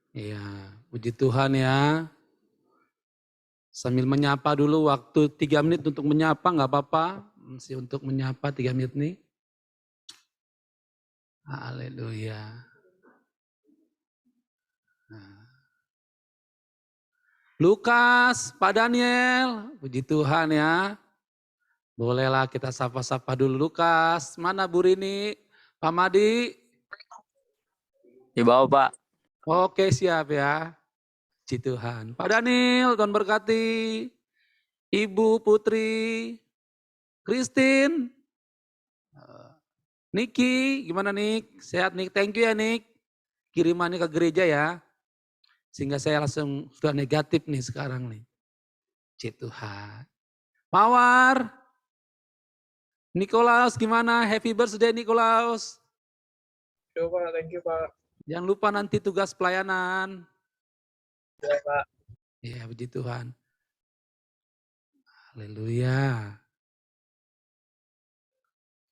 Iya, puji Tuhan ya. Sambil menyapa dulu, waktu 3 menit untuk menyapa, nggak apa-apa. Masih untuk menyapa 3 menit nih. Haleluya. Nah. Lukas, Pak Daniel, puji Tuhan ya. Bolehlah kita sapa-sapa dulu Lukas. Mana Bu Rini? Pak Madi? Di bawah, Pak. Oke, siap ya. Puji Tuhan. Pak Daniel, Tuhan berkati. Ibu Putri, Christine, Niki, gimana Nik? Sehat Nik? Thank you ya Nik. Kirimannya ke gereja ya. Sehingga saya langsung sudah negatif nih sekarang nih. Puji Tuhan. Mawar, Nikolaus gimana? Happy birthday Nikolaus. Thank you Pak. Jangan lupa nanti tugas pelayanan. Ya Pak. Ya, puji Tuhan. Haleluya.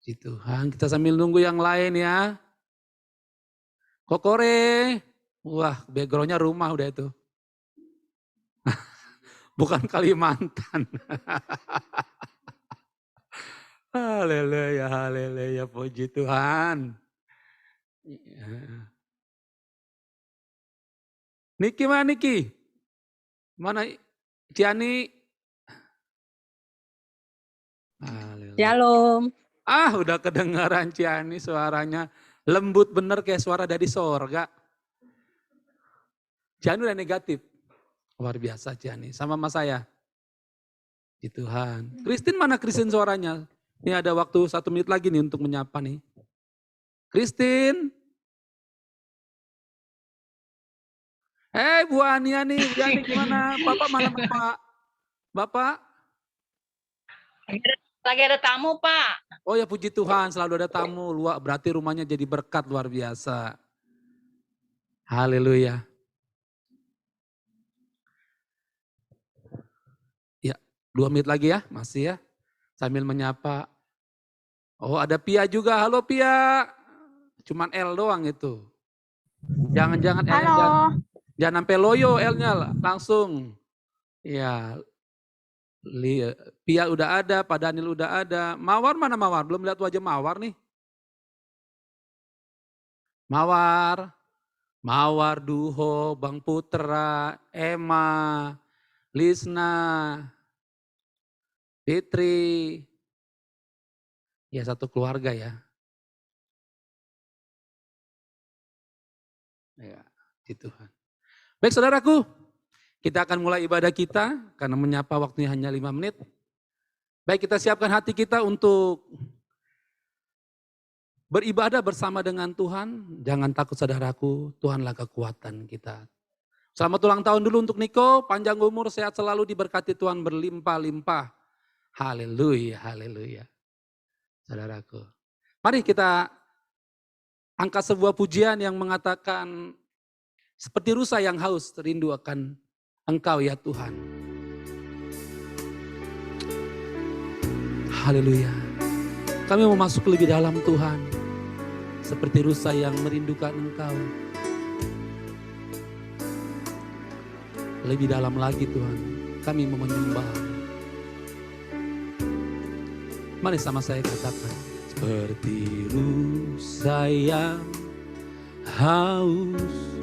Puji Tuhan. Kita sambil nunggu yang lain ya. Kokore. Wah, backgroundnya rumah udah itu. Bukan Kalimantan. Haleluya, haleluya, puji Tuhan. Niki mana Niki? Mana Ciani? Shalom. Udah kedengaran Ciani suaranya. Lembut bener kayak suara dari sorga. Ciani udah negatif. Luar biasa Ciani. Sama mas saya. Di Tuhan. Christine mana Christine suaranya? Ini ada waktu 1 menit lagi nih untuk menyapa nih. Christine. Bu Ania nih. Bu Ania gimana? Bapak mana Bapak? Bapak? Lagi ada tamu Pak. Oh ya puji Tuhan selalu ada tamu. Berarti rumahnya jadi berkat luar biasa. Haleluya. Ya 2 menit lagi ya masih ya. Sambil menyapa. Oh ada Pia juga. Halo Pia. Cuman L doang itu. Jangan-jangan L. Jangan sampai loyo L-nya langsung. Ya. Pia udah ada, Pak Daniel udah ada. Mawar mana Mawar? Belum lihat wajah Mawar nih. Mawar, Duho, Bang Putra, Emma, Lisna, Fitri. Ya satu keluarga ya. Ya, puji Tuhan. Baik saudaraku, kita akan mulai ibadah kita karena menyapa waktunya hanya 5 menit. Baik kita siapkan hati kita untuk beribadah bersama dengan Tuhan. Jangan takut saudaraku, Tuhanlah kekuatan kita. Selamat ulang tahun dulu untuk Niko, panjang umur, sehat selalu, diberkati Tuhan berlimpah-limpah. Haleluya, haleluya. Saudaraku. Mari kita angkat sebuah pujian yang mengatakan seperti rusa yang haus rindu akan Engkau ya Tuhan. Haleluya. Kami mau masuk lebih dalam Tuhan. Seperti rusa yang merindukan Engkau. Lebih dalam lagi Tuhan. Kami mau menyembah. Mari sama saya katakan. Seperti rusa yang haus.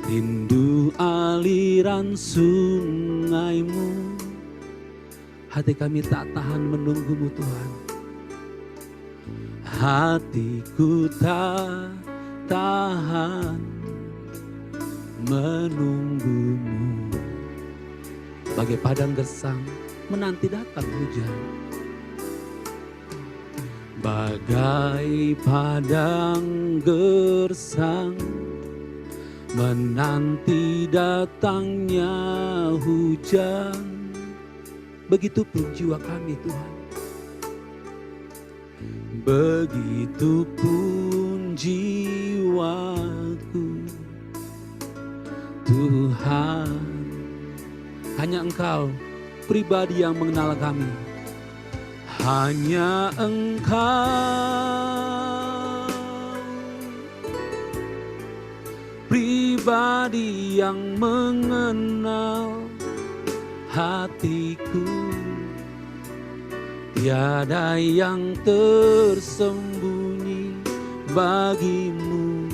Rindu aliran sungaimu. Hati kami tak tahan menunggumu Tuhan. Hatiku tak tahan menunggumu. Bagai padang gersang menanti datang hujan. Bagai padang gersang menanti datangnya hujan. Begitupun jiwa kami Tuhan. Begitupun jiwaku Tuhan. Hanya Engkau pribadi yang mengenal kami. Hanya Engkau pribadi yang mengenal hatiku. Tiada yang tersembunyi bagimu.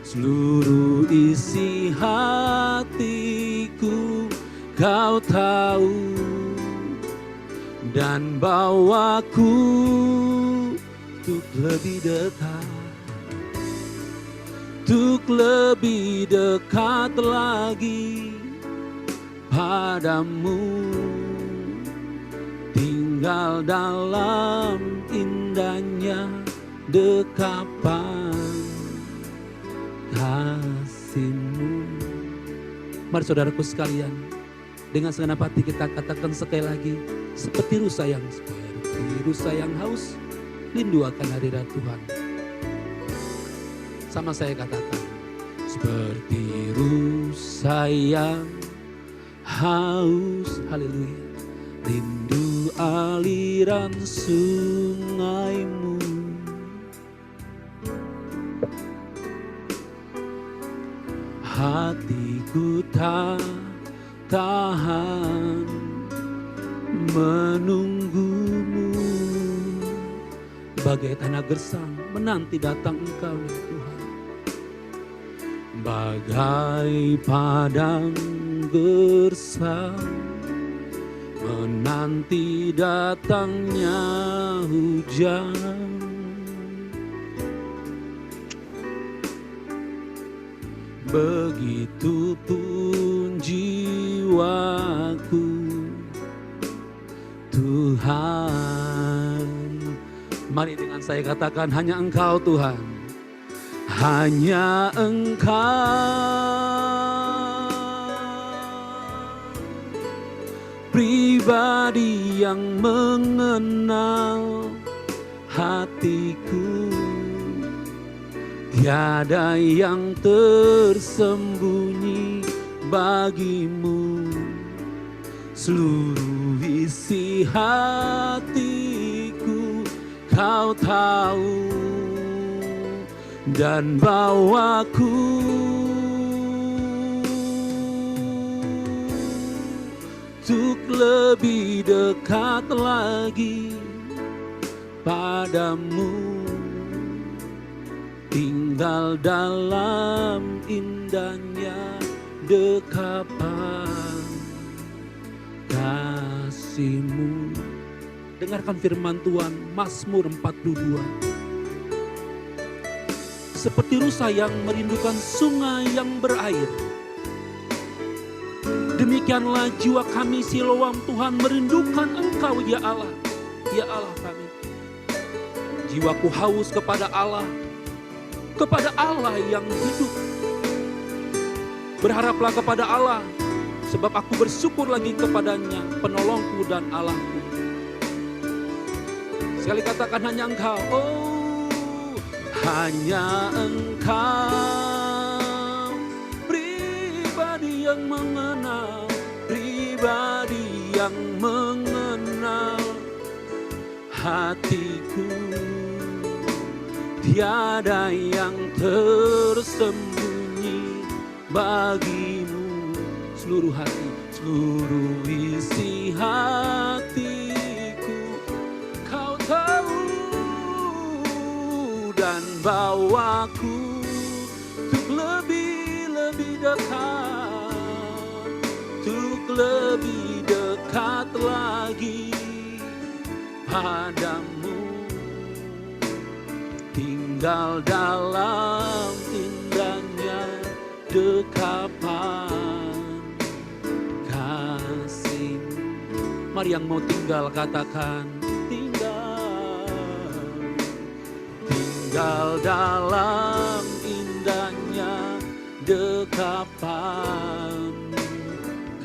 Seluruh isi hatiku kau tahu, dan bawaku untuk lebih dekat, untuk lebih dekat lagi padamu. Tinggal dalam indahnya dekapan kasih-Mu. Mari saudaraku sekalian, dengan segenap hati kita katakan sekali lagi, seperti rusa yang haus, rindu akan hadirat Tuhan. Sama saya katakan, seperti rusa yang haus, haleluya, rindu aliran sungai-Mu. Hatiku tak tahan menunggu-Mu, bagai tanah gersang menanti datang Engkau ya Tuhan. Bagai padang gersang menanti datangnya hujan. Begitupun jiwaku Tuhan. Mari dengan saya katakan, hanya Engkau Tuhan, hanya Engkau, pribadi yang mengenal hatiku. Tiada yang tersembunyi bagimu. Seluruh isi hatiku Kau tahu, dan bawaku untuk lebih dekat lagi padamu. Tinggal dalam indahnya dekapan kasih-Mu. Dengarkan firman Tuhan, Mazmur 42. Seperti rusa yang merindukan sungai yang berair, demikianlah jiwa kami Siloam Tuhan merindukan Engkau ya Allah. Ya Allah kami, jiwaku haus kepada Allah yang hidup. Berharaplah kepada Allah, sebab aku bersyukur lagi kepadanya, penolongku dan Allahku. Sekali katakan, hanya Engkau, oh hanya Engkau, pribadi yang mengenal, pribadi yang mengenal hatiku. Tiada yang tersembunyi bagimu. Seluruh hati, seluruh isi hatiku Kau tahu, dan bawaku untuk lebih dekat, untuk lebih dekat lagi padamu. Tinggal dalam indahnya dekapan kasih-Mu. Mari yang mau tinggal katakan, tinggal dalam indahnya dekapan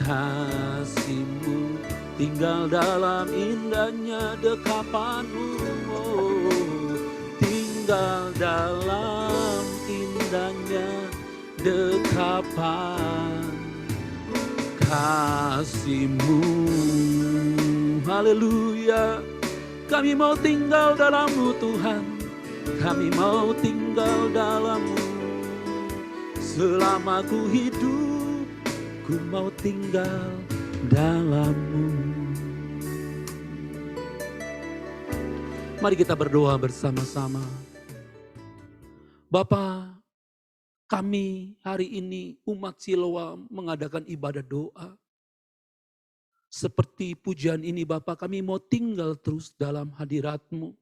kasih-Mu. Tinggal dalam indahnya dekapan-Mu, oh, tinggal dalam indahnya dekapan kasih-Mu. Haleluya, kami mau tinggal dalam-Mu Tuhan, kami mau tinggal dalam-Mu Selama ku hidup, ku mau tinggal dalam-Mu. Mari kita berdoa bersama-sama. Bapa, kami hari ini umat Siloam mengadakan ibadah doa. Seperti pujian ini Bapa, kami mau tinggal terus dalam hadirat-Mu.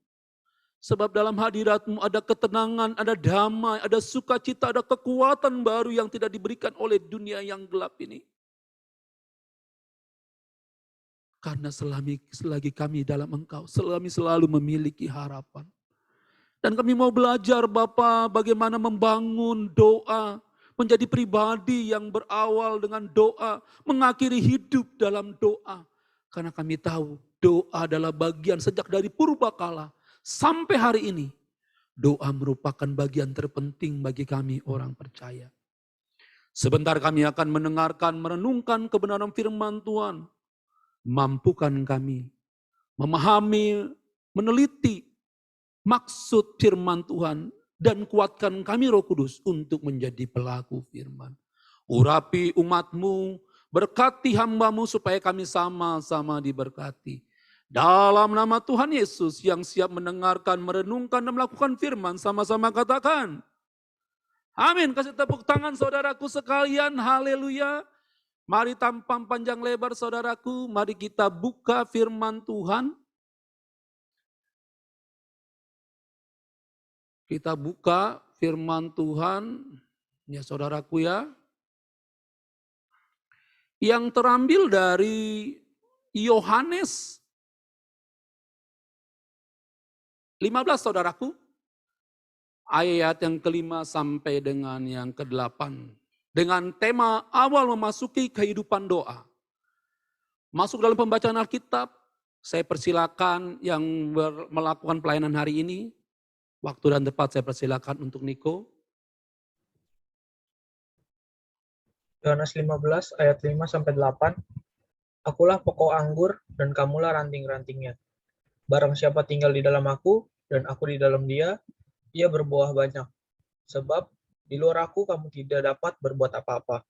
Sebab dalam hadirat-Mu ada ketenangan, ada damai, ada sukacita, ada kekuatan baru yang tidak diberikan oleh dunia yang gelap ini. Karena selagi kami dalam Engkau, kami selalu memiliki harapan. Dan kami mau belajar Bapa bagaimana membangun doa, menjadi pribadi yang berawal dengan doa, mengakhiri hidup dalam doa. Karena kami tahu doa adalah bagian sejak dari purbakala sampai hari ini. Doa merupakan bagian terpenting bagi kami orang percaya. Sebentar kami akan mendengarkan, merenungkan kebenaran firman Tuhan. Mampukan kami memahami, meneliti maksud firman Tuhan. Dan kuatkan kami Roh Kudus untuk menjadi pelaku firman. Urapi umat-Mu, berkati hamba-Mu supaya kami sama-sama diberkati. Dalam nama Tuhan Yesus yang siap mendengarkan, merenungkan dan melakukan firman, sama-sama katakan. Amin. Kasih tepuk tangan saudaraku sekalian, haleluya. Mari tanpa panjang lebar saudaraku, mari kita buka firman Tuhan. Kita buka firman Tuhan, ya saudaraku ya. Yang terambil dari Yohanes 15 saudaraku. Ayat yang kelima sampai dengan yang ke-8. Dengan tema awal memasuki kehidupan doa. Masuk dalam pembacaan Alkitab, saya persilakan yang melakukan pelayanan hari ini. Waktu dan tempat saya persilakan untuk Niko. Yohanes 15 ayat 5-8. Akulah pokok anggur dan kamulah ranting-rantingnya. Barang siapa tinggal di dalam aku dan aku di dalam dia, ia berbuah banyak. Sebab di luar aku kamu tidak dapat berbuat apa-apa.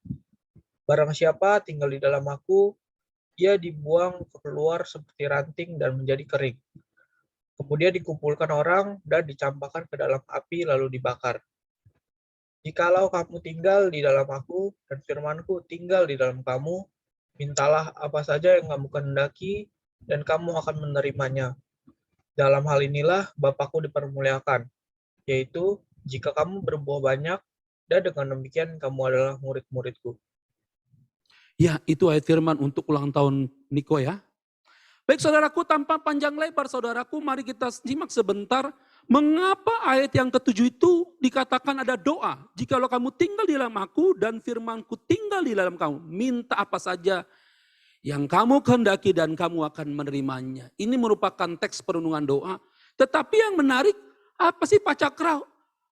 Barang siapa tinggal di dalam aku, ia dibuang keluar seperti ranting dan menjadi kering. Kemudian dikumpulkan orang dan dicampakkan ke dalam api lalu dibakar. Jikalau kamu tinggal di dalam aku dan firman-Ku tinggal di dalam kamu, mintalah apa saja yang kamu kehendaki dan kamu akan menerimanya. Dalam hal inilah Bapa-Ku dipermuliakan, yaitu jika kamu berbuah banyak dan dengan demikian kamu adalah murid-murid-Ku. Ya, itu ayat firman untuk ulang tahun Niko ya. Baik saudaraku, tanpa panjang lebar saudaraku, mari kita simak sebentar. Mengapa ayat yang ke-7 itu dikatakan ada doa? Jikalau kamu tinggal di dalam aku dan firman-Ku tinggal di dalam kamu, minta apa saja yang kamu kehendaki dan kamu akan menerimanya. Ini merupakan teks perenungan doa. Tetapi yang menarik, apa sih Pak Cakra?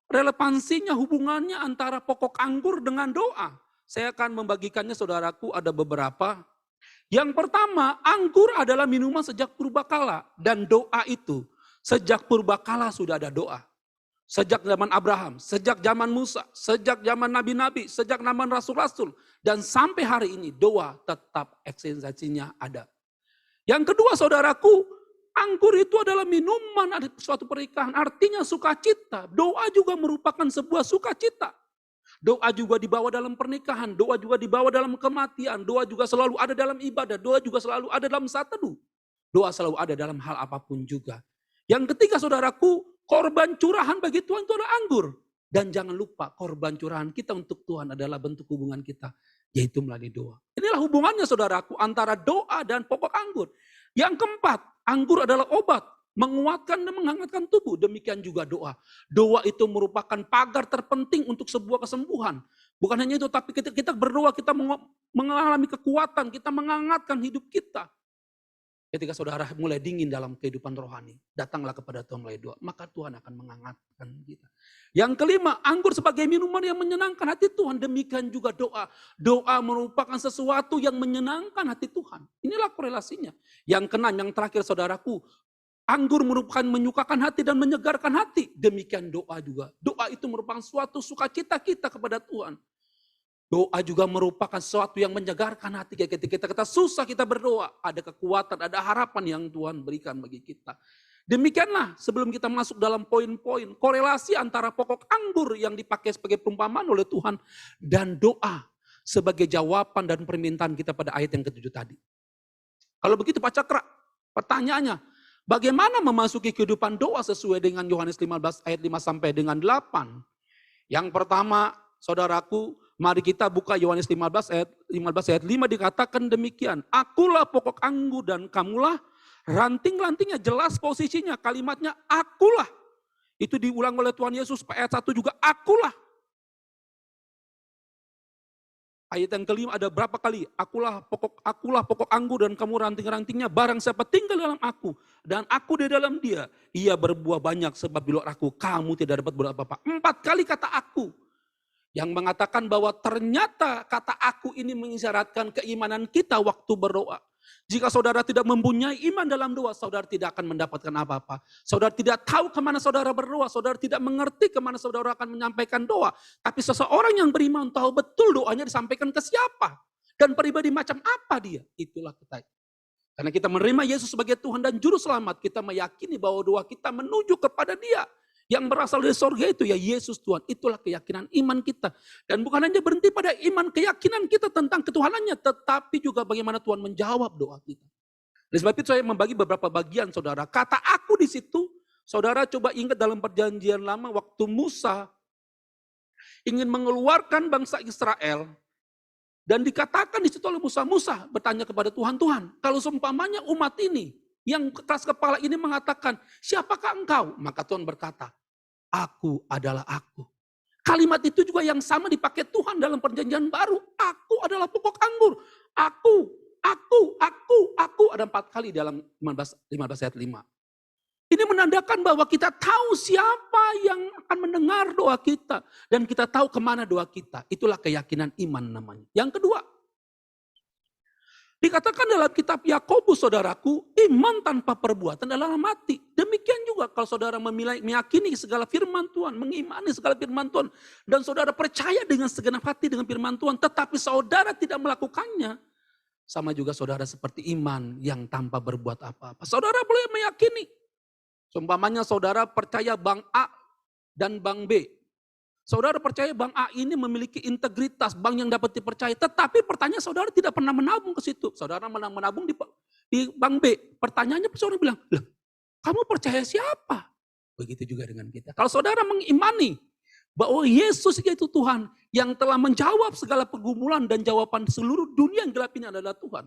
Relevansinya, hubungannya antara pokok anggur dengan doa. Saya akan membagikannya saudaraku, ada beberapa. Yang pertama, anggur adalah minuman sejak purbakala. Dan doa itu, sejak purbakala sudah ada doa. Sejak zaman Abraham, sejak zaman Musa, sejak zaman nabi-nabi, sejak zaman rasul-rasul. Dan sampai hari ini doa tetap eksistensinya ada. Yang kedua saudaraku, anggur itu adalah minuman ada suatu pernikahan. Artinya sukacita. Doa juga merupakan sebuah sukacita. Doa juga dibawa dalam pernikahan, doa juga dibawa dalam kematian, doa juga selalu ada dalam ibadah, doa juga selalu ada dalam saat teduh. Doa selalu ada dalam hal apapun juga. Yang ketiga saudaraku, korban curahan bagi Tuhan itu adalah anggur. Dan jangan lupa korban curahan kita untuk Tuhan adalah bentuk hubungan kita, yaitu melalui doa. Inilah hubungannya saudaraku antara doa dan pokok anggur. Yang keempat, anggur adalah obat. Menguatkan dan menghangatkan tubuh, demikian juga doa. Doa itu merupakan pagar terpenting untuk sebuah kesembuhan. Bukan hanya itu, tapi kita berdoa, kita mengalami kekuatan, kita menghangatkan hidup kita. Ketika saudara mulai dingin dalam kehidupan rohani, datanglah kepada Tuhan melalui doa, maka Tuhan akan menghangatkan kita. Yang kelima, anggur sebagai minuman yang menyenangkan hati Tuhan, demikian juga doa. Doa merupakan sesuatu yang menyenangkan hati Tuhan. Inilah korelasinya. Yang keenam, yang terakhir saudaraku, anggur merupakan menyukakan hati dan menyegarkan hati. Demikian doa juga. Doa itu merupakan suatu sukacita kita kepada Tuhan. Doa juga merupakan sesuatu yang menyegarkan hati ketika kita susah kita berdoa. Ada kekuatan, ada harapan yang Tuhan berikan bagi kita. Demikianlah sebelum kita masuk dalam poin-poin korelasi antara pokok anggur yang dipakai sebagai perumpamaan oleh Tuhan dan doa sebagai jawaban dan permintaan kita pada ayat yang ke-7 tadi. Kalau begitu Pak Cakra, pertanyaannya, bagaimana memasuki kehidupan doa sesuai dengan Yohanes 15 ayat 5 sampai dengan 8? Yang pertama, saudaraku, mari kita buka Yohanes 15 ayat 5 dikatakan demikian. Akulah pokok anggur dan kamulah ranting-rantingnya, jelas posisinya, kalimatnya akulah. Itu diulang oleh Tuhan Yesus, ayat 1 juga akulah. Ayat yang kelima ada berapa kali? Akulah pokok anggur dan kamu ranting-rantingnya. Barang siapa tinggal dalam aku dan aku di dalam dia, ia berbuah banyak sebab di luar aku kamu tidak dapat berbuat apa-apa. 4 kali kata aku. Yang mengatakan bahwa ternyata kata aku ini mengisyaratkan keimanan kita waktu berdoa. Jika saudara tidak mempunyai iman dalam doa, saudara tidak akan mendapatkan apa-apa. Saudara tidak tahu kemana saudara berdoa, saudara tidak mengerti kemana saudara akan menyampaikan doa. Tapi seseorang yang beriman tahu betul doanya disampaikan ke siapa. Dan pribadi macam apa dia. Itulah kita. Karena kita menerima Yesus sebagai Tuhan dan Juru Selamat, kita meyakini bahwa doa kita menuju kepada Dia. Yang berasal dari sorga itu ya Yesus Tuhan. Itulah keyakinan iman kita. Dan bukan hanya berhenti pada iman keyakinan kita tentang ketuhanannya. Tetapi juga bagaimana Tuhan menjawab doa kita. Oleh sebab itu saya membagi beberapa bagian saudara. Kata aku di situ. Saudara coba ingat dalam perjanjian lama. Waktu Musa ingin mengeluarkan bangsa Israel. Dan dikatakan di situ oleh Musa. Musa bertanya kepada Tuhan. Tuhan kalau seumpamanya umat ini. Yang keras kepala ini mengatakan. Siapakah engkau? Maka Tuhan berkata. Aku adalah aku. Kalimat itu juga yang sama dipakai Tuhan dalam perjanjian baru. Aku adalah pokok anggur. Aku. Ada 4 kali dalam 15 ayat 5. Ini menandakan bahwa kita tahu siapa yang akan mendengar doa kita. Dan kita tahu kemana doa kita. Itulah keyakinan iman namanya. Yang kedua. Dikatakan dalam kitab Yakobus saudaraku, iman tanpa perbuatan adalah mati. Demikian juga kalau saudara meyakini segala firman Tuhan, mengimani segala firman Tuhan, dan saudara percaya dengan segenap hati dengan firman Tuhan, tetapi saudara tidak melakukannya, sama juga saudara seperti iman yang tanpa berbuat apa-apa. Saudara boleh meyakini, seumpamanya saudara percaya Bank A dan Bank B. Saudara percaya Bank A ini memiliki integritas, bank yang dapat dipercaya. Tetapi pertanyaan saudara tidak pernah menabung ke situ. Saudara menabung di Bank B. Pertanyaannya saudara bilang, "Loh, kamu percaya siapa?" Begitu juga dengan kita. Kalau saudara mengimani bahwa Yesus itu Tuhan yang telah menjawab segala pergumulan dan jawaban seluruh dunia yang gelap ini adalah Tuhan.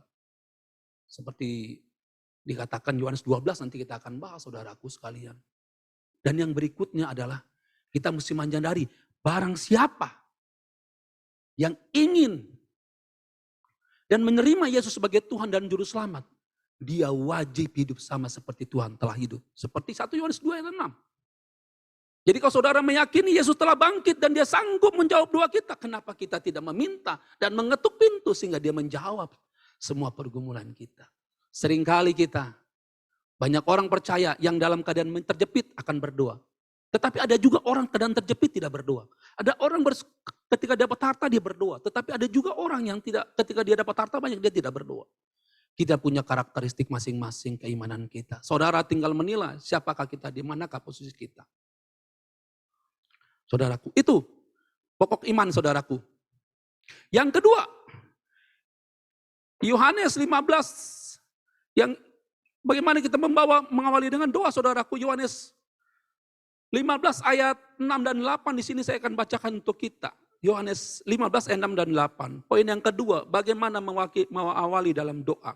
Seperti dikatakan Yohanes 12 nanti kita akan bahas saudaraku sekalian. Dan yang berikutnya adalah kita mesti menyadari barang siapa yang ingin dan menerima Yesus sebagai Tuhan dan Juru Selamat, dia wajib hidup sama seperti Tuhan telah hidup. Seperti 1 Yohanes 2 ayat 6. Jadi kalau saudara meyakini Yesus telah bangkit dan dia sanggup menjawab doa kita, kenapa kita tidak meminta dan mengetuk pintu sehingga dia menjawab semua pergumulan kita. Seringkali kita, banyak orang percaya yang dalam keadaan terjepit akan berdoa. Tetapi ada juga orang keadaan terjepit tidak berdoa. Ada orang ketika dapat harta dia berdoa. Tetapi ada juga orang yang tidak ketika dia dapat harta banyak dia tidak berdoa. Kita punya karakteristik masing-masing keimanan kita. Saudara tinggal menilai siapakah kita, di manakah posisi kita. Saudaraku, itu pokok iman saudaraku. Yang kedua, Yohanes 15 yang bagaimana kita mengawali dengan doa saudaraku. Yohanes 15 ayat 6 dan 8 di sini saya akan bacakan untuk kita. Yohanes 15 ayat 6 dan 8. Poin yang kedua, bagaimana mengawali dalam doa.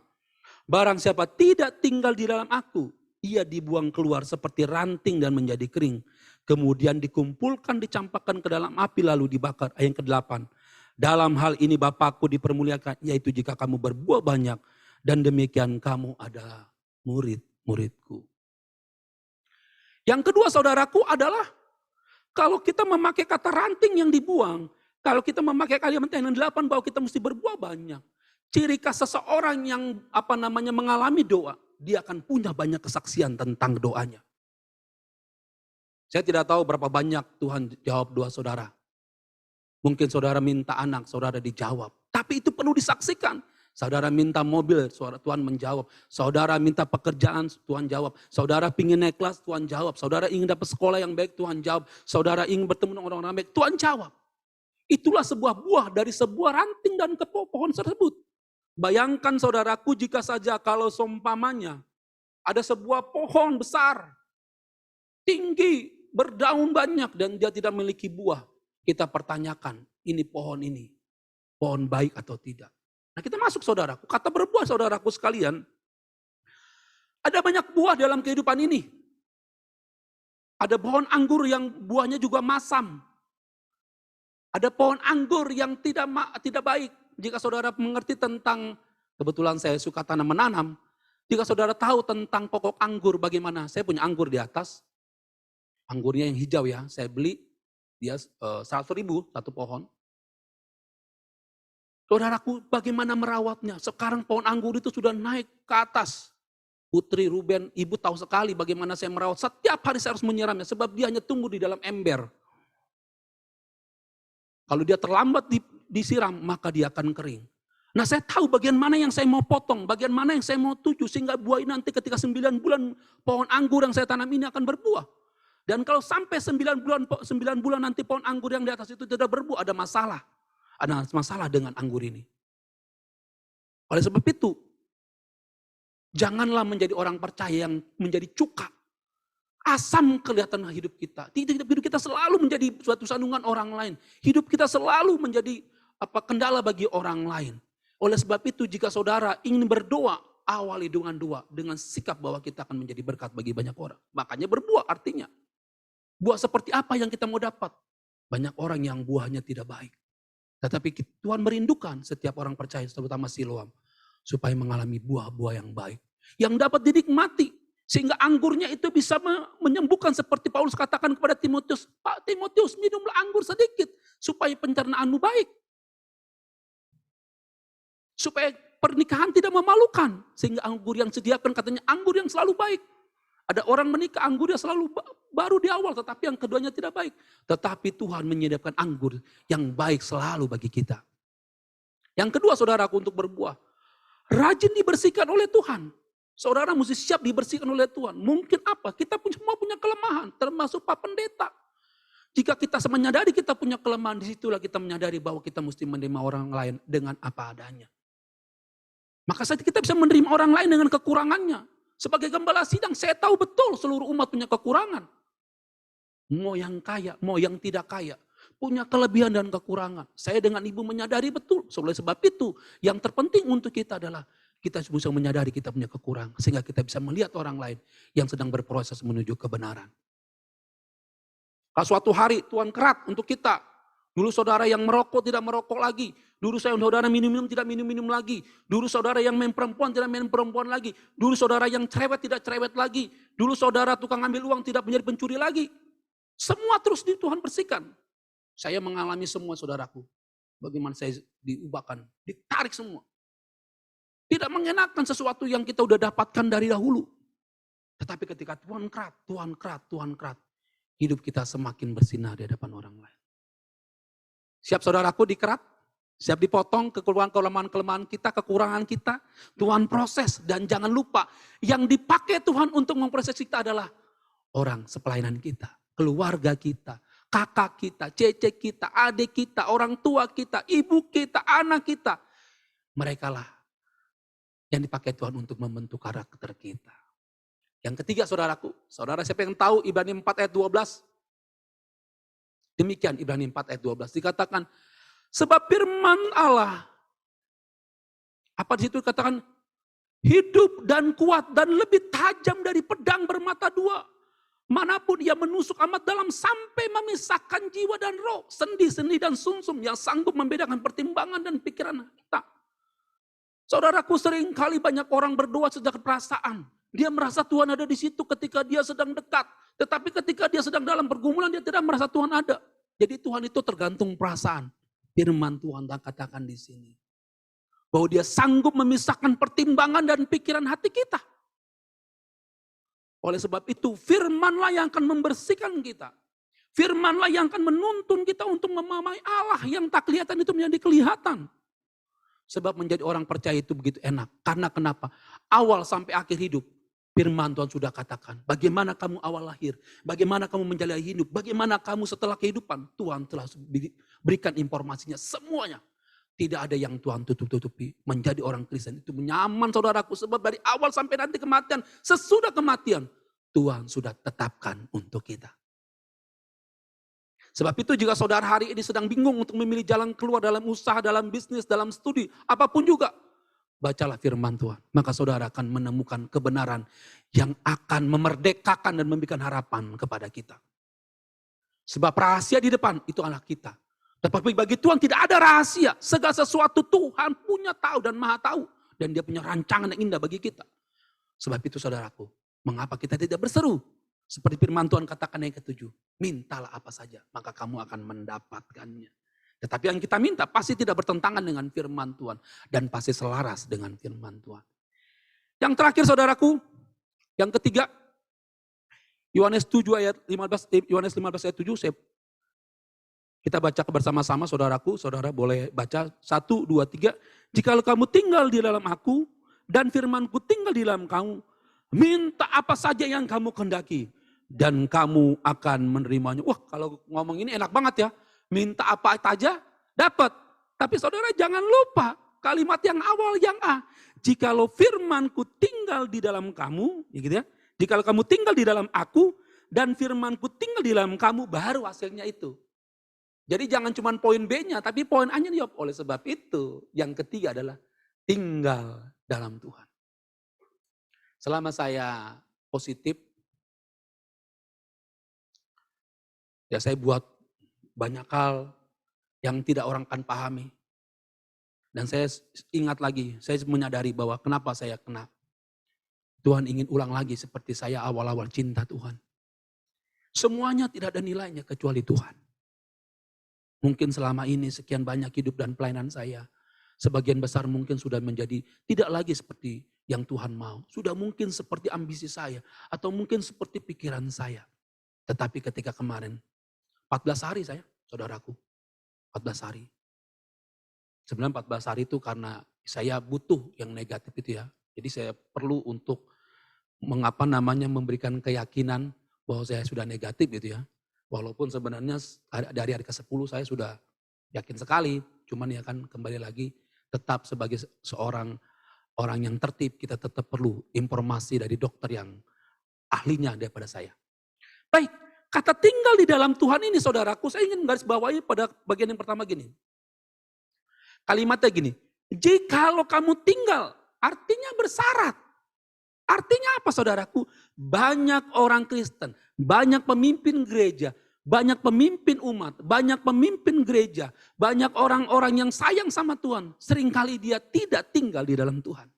Barang siapa tidak tinggal di dalam aku, ia dibuang keluar seperti ranting dan menjadi kering. Kemudian dikumpulkan, dicampakkan ke dalam api lalu dibakar. Ayat yang ke-8. Dalam hal ini Bapakku dipermuliakan, yaitu jika kamu berbuah banyak. Dan demikian kamu adalah murid-muridku. Yang kedua saudaraku adalah kalau kita memakai kata ranting yang dibuang, kalau kita memakai kalimat yang 8 bahwa kita mesti berbuah banyak. Ciri khas seseorang yang mengalami doa, dia akan punya banyak kesaksian tentang doanya. Saya tidak tahu berapa banyak Tuhan jawab doa saudara. Mungkin saudara minta anak, saudara dijawab. Tapi itu perlu disaksikan. Saudara minta mobil, Tuhan menjawab. Saudara minta pekerjaan, Tuhan jawab. Saudara ingin naik kelas, Tuhan jawab. Saudara ingin dapat sekolah yang baik, Tuhan jawab. Saudara ingin bertemu dengan orang-orang baik, Tuhan jawab. Itulah sebuah buah dari sebuah ranting dan pohon tersebut. Bayangkan saudaraku, jika saja kalau seumpamanya ada sebuah pohon besar, tinggi, berdaun banyak, dan dia tidak memiliki buah. Kita pertanyakan, ini pohon baik atau tidak? Nah kita masuk saudaraku, kata berbuah saudaraku sekalian, ada banyak buah dalam kehidupan ini. Ada pohon anggur yang buahnya juga masam. Ada pohon anggur yang tidak baik. Jika saudara mengerti tentang, kebetulan saya suka tanam menanam, jika saudara tahu tentang pokok anggur bagaimana, saya punya anggur di atas, anggurnya yang hijau ya, saya beli, dia 100.000 satu pohon. Saudaraku, bagaimana merawatnya? Sekarang pohon anggur itu sudah naik ke atas. Putri, Ruben, ibu tahu sekali bagaimana saya merawat. Setiap hari saya harus menyiramnya, sebab dia hanya tumbuh di dalam ember. Kalau dia terlambat disiram, maka dia akan kering. Nah saya tahu bagian mana yang saya mau potong, bagian mana yang saya mau tuju, sehingga buah ini nanti ketika 9 bulan pohon anggur yang saya tanam ini akan berbuah. Dan kalau sampai 9 bulan nanti pohon anggur yang di atas itu tidak berbuah, ada masalah. Ada masalah dengan anggur ini. Oleh sebab itu, janganlah menjadi orang percaya yang menjadi cuka. Asam kelihatan hidup kita. Hidup kita selalu menjadi suatu sandungan orang lain. Hidup kita selalu menjadi kendala bagi orang lain. Oleh sebab itu, jika saudara ingin berdoa, awali dengan doa, dengan sikap bahwa kita akan menjadi berkat bagi banyak orang. Makanya berbuah artinya. Buah seperti apa yang kita mau dapat? Banyak orang yang buahnya tidak baik. Tetapi Tuhan merindukan setiap orang percaya, terutama Siloam, supaya mengalami buah-buah yang baik. Yang dapat dinikmati, sehingga anggurnya itu bisa menyembuhkan seperti Paulus katakan kepada Timotius, Pak Timotius minumlah anggur sedikit, supaya pencernaanmu baik. Supaya pernikahan tidak memalukan, sehingga anggur yang disediakan katanya anggur yang selalu baik. Ada orang menikah anggurnya selalu baru di awal, tetapi yang keduanya tidak baik. Tetapi Tuhan menyediakan anggur yang baik selalu bagi kita. Yang kedua saudaraku untuk berbuah, rajin dibersihkan oleh Tuhan. Saudara mesti siap dibersihkan oleh Tuhan. Mungkin apa? Kita semua punya kelemahan, termasuk Pak Pendeta. Jika kita menyadari kita punya kelemahan, disitulah kita menyadari bahwa kita mesti menerima orang lain dengan apa adanya. Maka saat kita bisa menerima orang lain dengan kekurangannya. Sebagai gembala sidang, saya tahu betul seluruh umat punya kekurangan. Mau yang kaya, mau yang tidak kaya. Punya kelebihan dan kekurangan. Saya dengan ibu menyadari betul. Oleh sebab itu, yang terpenting untuk kita adalah kita bisa menyadari kita punya kekurangan. Sehingga kita bisa melihat orang lain yang sedang berproses menuju kebenaran. Kalau suatu hari Tuhan kerat untuk kita. Dulu saudara yang merokok tidak merokok lagi. Dulu saudara minum-minum tidak minum-minum lagi. Dulu saudara yang main perempuan tidak main perempuan lagi. Dulu saudara yang cerewet tidak cerewet lagi. Dulu saudara tukang ambil uang tidak menjadi pencuri lagi. Semua terus Tuhan bersihkan. Saya mengalami semua saudaraku. Bagaimana saya diubahkan, ditarik semua. Tidak mengenakan sesuatu yang kita udah dapatkan dari dahulu. Tetapi ketika Tuhan kerat. Hidup kita semakin bersinar di hadapan orang lain. Siap saudaraku dikerat? Siap dipotong kelemahan-kelemahan kita, kekurangan kita. Tuhan proses dan jangan lupa yang dipakai Tuhan untuk memproses kita adalah orang sepelainan kita, keluarga kita, kakak kita, cece kita, adik kita, orang tua kita, ibu kita, anak kita. Mereka lah yang dipakai Tuhan untuk membentuk karakter kita. Yang ketiga saudaraku, saudara siapa yang tahu Ibrani 4 ayat 12? Demikian Ibrani 4 ayat 12 dikatakan, sebab firman Allah, apa di situ dikatakan, hidup dan kuat dan lebih tajam dari pedang bermata dua. Manapun ia menusuk amat dalam sampai memisahkan jiwa dan roh, sendi-sendi dan sumsum yang sanggup membedakan pertimbangan dan pikiran kita. Saudaraku, sering kali banyak orang berdoa sejak perasaan. Dia merasa Tuhan ada di situ ketika dia sedang dekat. Tetapi ketika dia sedang dalam pergumulan, dia tidak merasa Tuhan ada. Jadi Tuhan itu tergantung perasaan. Firman Tuhan katakan di sini. Bahwa dia sanggup memisahkan pertimbangan dan pikiran hati kita. Oleh sebab itu, firmanlah yang akan membersihkan kita. Firmanlah yang akan menuntun kita untuk memahami Allah yang tak kelihatan itu menjadi kelihatan. Sebab menjadi orang percaya itu begitu enak. Karena kenapa? Awal sampai akhir hidup, firman Tuhan sudah katakan. Bagaimana kamu awal lahir, bagaimana kamu menjalani hidup, bagaimana kamu setelah kehidupan. Tuhan telah berikan informasinya semuanya. Tidak ada yang Tuhan tutup-tutupi. Menjadi orang Kristen itu nyaman saudaraku. Sebab dari awal sampai nanti kematian, sesudah kematian, Tuhan sudah tetapkan untuk kita. Sebab itu jika saudara hari ini sedang bingung untuk memilih jalan keluar dalam usaha, dalam bisnis, dalam studi, apapun juga. Bacalah firman Tuhan. Maka saudara akan menemukan kebenaran yang akan memerdekakan dan memberikan harapan kepada kita. Sebab rahasia di depan itu adalah kita. Tetapi bagi Tuhan tidak ada rahasia. Segala sesuatu Tuhan punya tahu dan maha tahu. Dan dia punya rancangan yang indah bagi kita. Sebab itu saudaraku, mengapa kita tidak berseru? Seperti firman Tuhan katakan yang ke-7. Mintalah apa saja, maka kamu akan mendapatkannya. Tetapi yang kita minta pasti tidak bertentangan dengan firman Tuhan. Dan pasti selaras dengan firman Tuhan. Yang terakhir saudaraku, yang ketiga. Yohanes 7 ayat 15, Yohanes 15 ayat 7, kita baca bersama-sama saudaraku, saudara boleh baca 1, 2, 3. Jikalau kamu tinggal di dalam aku dan firmanku tinggal di dalam kamu, minta apa saja yang kamu kehendaki dan kamu akan menerimanya. Wah, kalau ngomong ini enak banget ya. Minta apa saja dapat. Tapi saudara jangan lupa kalimat yang awal yang A. Jikalau firmanku tinggal di dalam kamu, gitu ya. Jikalau kamu tinggal di dalam aku dan firmanku tinggal di dalam kamu, baru hasilnya itu. Jadi jangan cuma poin B-nya, tapi poin A-nya dijawab. Oleh sebab itu, yang ketiga adalah tinggal dalam Tuhan. Selama saya positif, ya saya buat banyak hal yang tidak orang akan pahami. Dan saya ingat lagi, saya menyadari bahwa kenapa saya kena. Tuhan ingin ulang lagi seperti saya awal-awal cinta Tuhan. Semuanya tidak ada nilainya kecuali Tuhan. Mungkin selama ini sekian banyak hidup dan pelayanan saya, sebagian besar mungkin sudah menjadi tidak lagi seperti yang Tuhan mau. Sudah mungkin seperti ambisi saya, atau mungkin seperti pikiran saya. Tetapi ketika kemarin, 14 hari saya, saudaraku, 14 hari. Sebenarnya 14 hari itu karena saya butuh yang negatif itu ya. Jadi saya perlu untuk memberikan keyakinan bahwa saya sudah negatif gitu ya. Walaupun sebenarnya dari hari ke-10 saya sudah yakin sekali. Cuman ya kan kembali lagi tetap sebagai seorang orang yang tertib kita tetap perlu informasi dari dokter yang ahlinya daripada saya. Baik, kata tinggal di dalam Tuhan ini saudaraku, saya ingin garis bawahi pada bagian yang pertama gini. Kalimatnya gini, jikalau kamu tinggal artinya bersyarat. Artinya apa saudaraku? Banyak orang Kristen, banyak pemimpin gereja, banyak pemimpin umat, banyak pemimpin gereja, banyak orang-orang yang sayang sama Tuhan. Seringkali dia tidak tinggal di dalam Tuhan.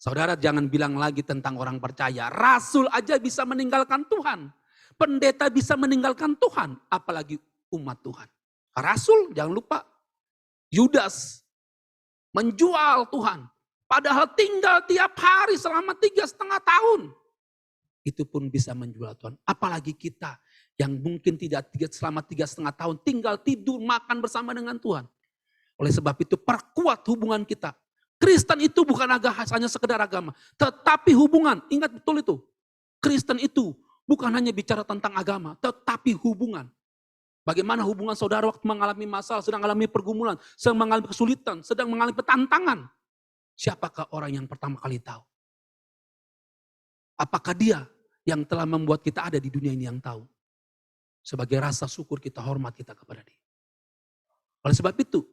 Saudara jangan bilang lagi tentang orang percaya. Rasul aja bisa meninggalkan Tuhan. Pendeta bisa meninggalkan Tuhan. Apalagi umat Tuhan. Rasul jangan lupa. Yudas menjual Tuhan. Padahal tinggal tiap hari selama 3,5 tahun. Itu pun bisa menjual Tuhan. Apalagi kita yang mungkin tidak selama 3,5 tahun tinggal tidur makan bersama dengan Tuhan. Oleh sebab itu perkuat hubungan kita. Kristen itu bukan hanya sekedar agama. Tetapi hubungan, ingat betul itu. Kristen itu bukan hanya bicara tentang agama. Tetapi hubungan. Bagaimana hubungan saudara waktu mengalami masalah, sedang mengalami pergumulan, sedang mengalami kesulitan, sedang mengalami tantangan. Siapakah orang yang pertama kali tahu? Apakah dia yang telah membuat kita ada di dunia ini yang tahu? Sebagai rasa syukur kita, hormat kita kepada dia. Oleh sebab itu,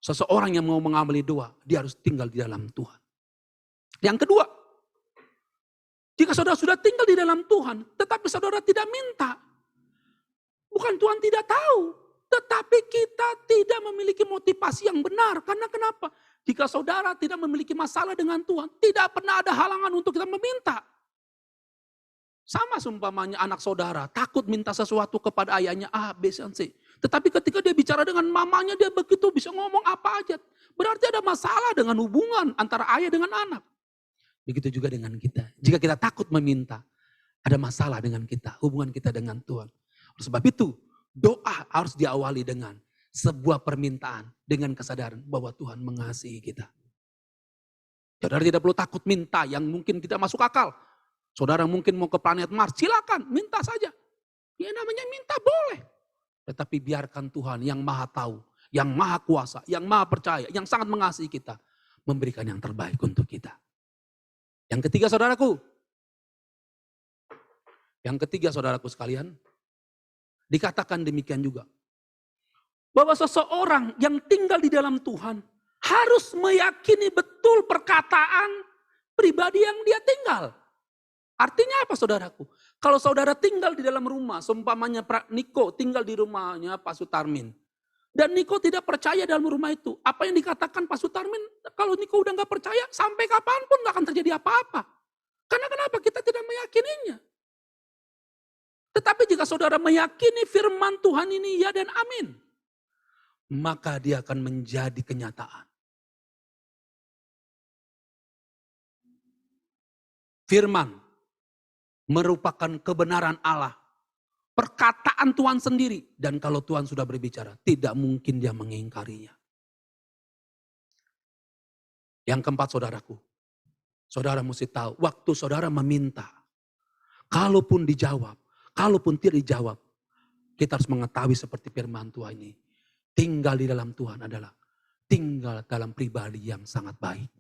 seseorang yang mau mengamali doa, dia harus tinggal di dalam Tuhan. Yang kedua, jika saudara sudah tinggal di dalam Tuhan, tetapi saudara tidak minta, bukan Tuhan tidak tahu, tetapi kita tidak memiliki motivasi yang benar. Karena kenapa? Jika saudara tidak memiliki masalah dengan Tuhan, tidak pernah ada halangan untuk kita meminta. Sama seumpamanya anak saudara takut minta sesuatu kepada ayahnya A, B, C. Tetapi ketika dia bicara dengan mamanya, dia begitu bisa ngomong apa aja. Berarti ada masalah dengan hubungan antara ayah dengan anak. Begitu juga dengan kita. Jika kita takut meminta, ada masalah dengan kita, hubungan kita dengan Tuhan. Sebab itu doa harus diawali dengan sebuah permintaan. Dengan kesadaran bahwa Tuhan mengasihi kita. Saudara tidak perlu takut minta yang mungkin tidak masuk akal. Saudara mungkin mau ke planet Mars, silakan minta saja. Ya namanya minta boleh. Tetapi biarkan Tuhan yang maha tahu, yang maha kuasa, yang maha percaya, yang sangat mengasihi kita. Memberikan yang terbaik untuk kita. Yang ketiga saudaraku. Yang ketiga saudaraku sekalian. Dikatakan demikian juga. Bahwa seseorang yang tinggal di dalam Tuhan harus meyakini betul perkataan pribadi yang dia tinggal. Artinya apa saudaraku? Kalau saudara tinggal di dalam rumah, seumpamanya Niko tinggal di rumahnya Pak Sutarmin. Dan Niko tidak percaya dalam rumah itu. Apa yang dikatakan Pak Sutarmin, kalau Niko udah gak percaya, sampai kapanpun gak akan terjadi apa-apa. Karena kenapa? Kita tidak meyakininya. Tetapi jika saudara meyakini firman Tuhan ini ya dan amin, maka dia akan menjadi kenyataan. Firman merupakan kebenaran Allah. Perkataan Tuhan sendiri. Dan kalau Tuhan sudah berbicara, tidak mungkin dia mengingkarinya. Yang keempat saudaraku. Saudara mesti tahu, waktu saudara meminta, kalaupun dijawab, kalaupun tidak dijawab, kita harus mengetahui seperti firman Tuhan ini. Tinggal di dalam Tuhan adalah tinggal dalam pribadi yang sangat baik.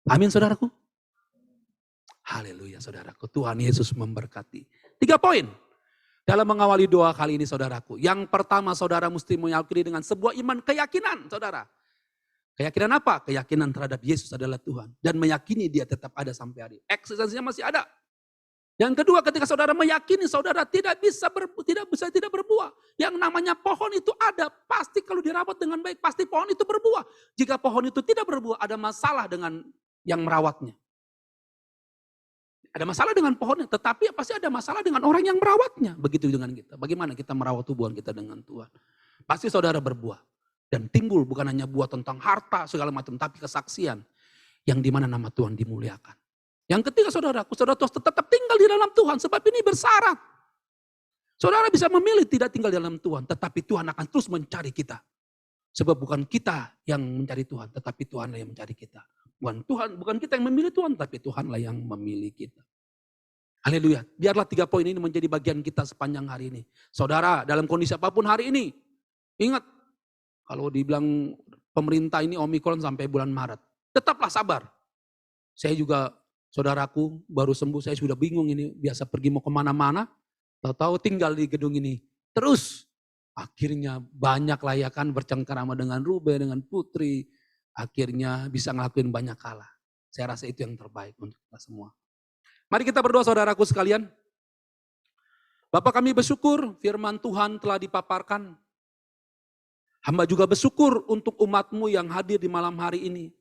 Amin saudaraku. Haleluya saudaraku. Tuhan Yesus memberkati. 3 poin dalam mengawali doa kali ini saudaraku. Yang pertama saudara mesti meyakini dengan sebuah iman keyakinan saudara. Keyakinan apa? Keyakinan terhadap Yesus adalah Tuhan. Dan meyakini dia tetap ada sampai hari. Eksistensinya masih ada. Yang kedua ketika saudara meyakini saudara tidak bisa berbuah. Yang namanya pohon itu ada. Pasti kalau dirawat dengan baik pasti pohon itu berbuah. Jika pohon itu tidak berbuah ada masalah dengan yang merawatnya. Ada masalah dengan pohonnya, tetapi pasti ada masalah dengan orang yang merawatnya. Begitu dengan kita. Bagaimana kita merawat hubungan kita dengan Tuhan. Pasti saudara berbuah. Dan timbul bukan hanya buah tentang harta segala macam, tapi kesaksian. Yang dimana nama Tuhan dimuliakan. Yang ketiga saudaraku, saudara terus tetap tinggal di dalam Tuhan. Sebab ini bersyarat. Saudara bisa memilih tidak tinggal di dalam Tuhan. Tetapi Tuhan akan terus mencari kita. Sebab bukan kita yang mencari Tuhan, tetapi Tuhanlah yang mencari kita. Bukan kita yang memilih Tuhan, tapi Tuhanlah yang memilih kita. Haleluya. Biarlah 3 poin ini menjadi bagian kita sepanjang hari ini. Saudara, dalam kondisi apapun hari ini, ingat, kalau dibilang pemerintah ini Omikron sampai bulan Maret, tetaplah sabar. Saya juga, saudaraku, baru sembuh, saya sudah bingung ini, biasa pergi mau kemana-mana, tahu-tahu tinggal di gedung ini. Terus, akhirnya banyak layakan bercengkerama dengan Ruben, dengan Putri, akhirnya bisa ngelakuin banyak hal. Saya rasa itu yang terbaik untuk kita semua. Mari kita berdoa saudaraku sekalian. Bapak kami bersyukur firman Tuhan telah dipaparkan. Hamba juga bersyukur untuk umat-Mu yang hadir di malam hari ini.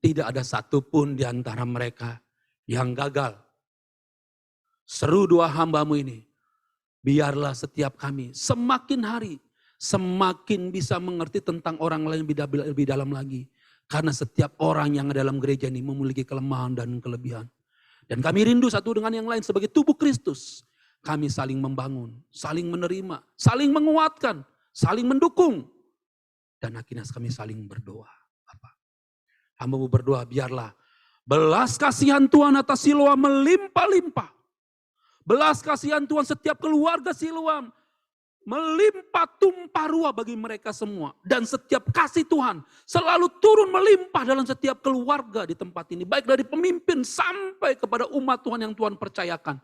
Tidak ada satupun di antara mereka yang gagal. Seru doa hamba-Mu ini. Biarlah setiap kami semakin hari semakin bisa mengerti tentang orang lain lebih dalam lagi. Karena setiap orang yang ada dalam gereja ini memiliki kelemahan dan kelebihan. Dan kami rindu satu dengan yang lain sebagai tubuh Kristus. Kami saling membangun, saling menerima, saling menguatkan, saling mendukung. Dan akhirnya kami saling berdoa. Hamba-Mu berdoa biarlah belas kasihan Tuhan atas Siloam melimpah-limpah. Belas kasihan Tuhan setiap keluarga Siloam melimpah tumpah ruah bagi mereka semua. Dan setiap kasih Tuhan selalu turun melimpah dalam setiap keluarga di tempat ini. Baik dari pemimpin sampai kepada umat Tuhan yang Tuhan percayakan.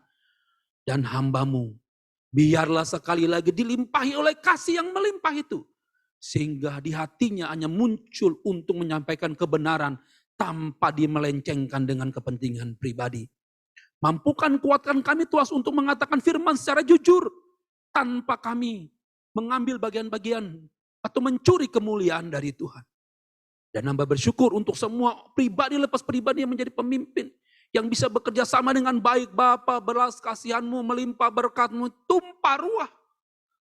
Dan hamba-Mu biarlah sekali lagi dilimpahi oleh kasih yang melimpah itu. Sehingga di hatinya hanya muncul untuk menyampaikan kebenaran tanpa dimelencengkan dengan kepentingan pribadi. Mampukan kuatkan kami Tuhan untuk mengatakan firman secara jujur. Tanpa kami mengambil bagian-bagian atau mencuri kemuliaan dari Tuhan. Dan hamba bersyukur untuk semua pribadi lepas pribadi yang menjadi pemimpin. Yang bisa bekerja sama dengan baik. Bapa belas kasihan-Mu, melimpah berkat-Mu, tumpah ruah.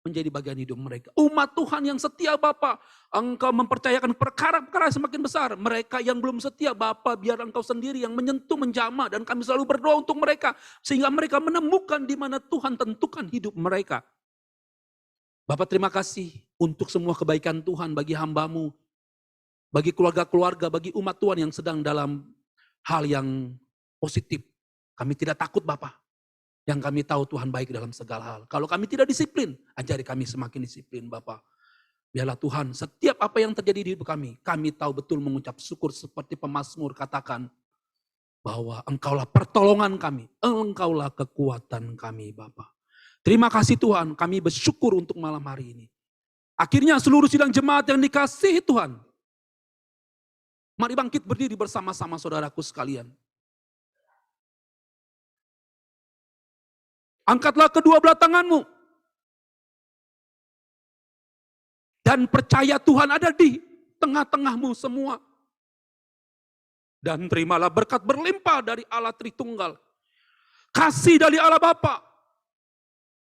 menjadi bagian hidup mereka. Umat Tuhan yang setia Bapa, Engkau mempercayakan perkara-perkara semakin besar. Mereka yang belum setia Bapa, biar Engkau sendiri yang menyentuh, menjamah, dan kami selalu berdoa untuk mereka. Sehingga mereka menemukan di mana Tuhan tentukan hidup mereka. Bapak terima kasih untuk semua kebaikan Tuhan bagi hamba-Mu, bagi keluarga-keluarga, bagi umat Tuhan yang sedang dalam hal yang positif. Kami tidak takut Bapak. Yang kami tahu Tuhan baik dalam segala hal. Kalau kami tidak disiplin, ajari kami semakin disiplin Bapak. Biarlah Tuhan setiap apa yang terjadi di hidup kami tahu betul mengucap syukur seperti pemazmur katakan, bahwa Engkaulah pertolongan kami, Engkaulah kekuatan kami Bapak. Terima kasih Tuhan, kami bersyukur untuk malam hari ini. Akhirnya seluruh sidang jemaat yang dikasihi Tuhan, mari bangkit berdiri bersama-sama saudaraku sekalian. Angkatlah kedua belah tanganmu. Dan percaya Tuhan ada di tengah-tengahmu semua. Dan terimalah berkat berlimpah dari Allah Tritunggal. Kasih dari Allah Bapa.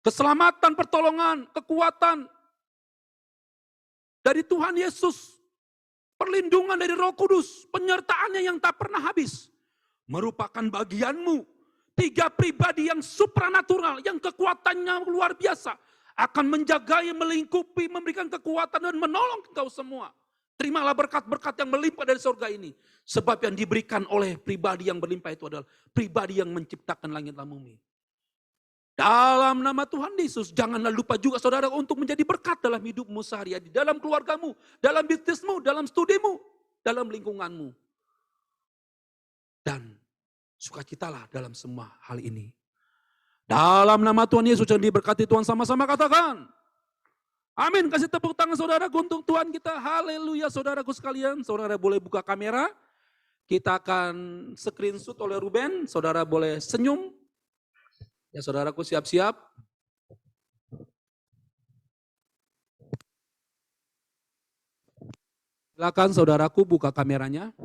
Keselamatan, pertolongan, kekuatan dari Tuhan Yesus. Perlindungan dari Roh Kudus. Penyertaannya yang tak pernah habis. Merupakan bagianmu. 3 pribadi yang supranatural, yang kekuatannya luar biasa, akan menjagai, melingkupi, memberikan kekuatan dan menolong engkau semua. Terimalah berkat-berkat yang melimpah dari surga ini. Sebab yang diberikan oleh pribadi yang berlimpah itu adalah pribadi yang menciptakan langit dan bumi. Dalam nama Tuhan Yesus, janganlah lupa juga saudara untuk menjadi berkat dalam hidupmu sehari-hari, dalam keluargamu, dalam bisnismu, dalam studimu, dalam lingkunganmu. Dan sukacitalah dalam semua hal ini. Dalam nama Tuhan Yesus yang diberkati Tuhan, sama-sama katakan. Amin. Kasih tepuk tangan saudara untuk Tuhan kita. Haleluya saudaraku sekalian. Saudara boleh buka kamera. Kita akan screenshot oleh Ruben. Saudara boleh senyum. Ya saudaraku siap-siap. Silakan saudaraku buka kameranya.